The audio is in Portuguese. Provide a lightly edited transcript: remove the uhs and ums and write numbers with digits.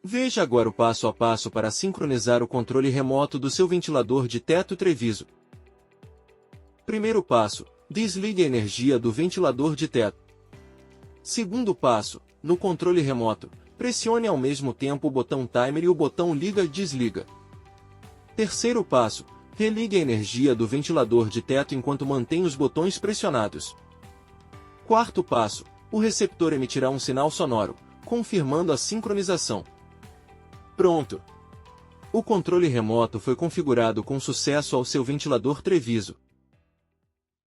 Veja agora o passo a passo para sincronizar o controle remoto do seu ventilador de teto Treviso. Primeiro passo: desligue a energia do ventilador de teto. Segundo passo: no controle remoto, pressione ao mesmo tempo o botão timer e o botão liga-desliga. Terceiro passo: religue a energia do ventilador de teto enquanto mantém os botões pressionados. Quarto passo: o receptor emitirá um sinal sonoro, confirmando a sincronização. Pronto! O controle remoto foi configurado com sucesso ao seu ventilador Treviso.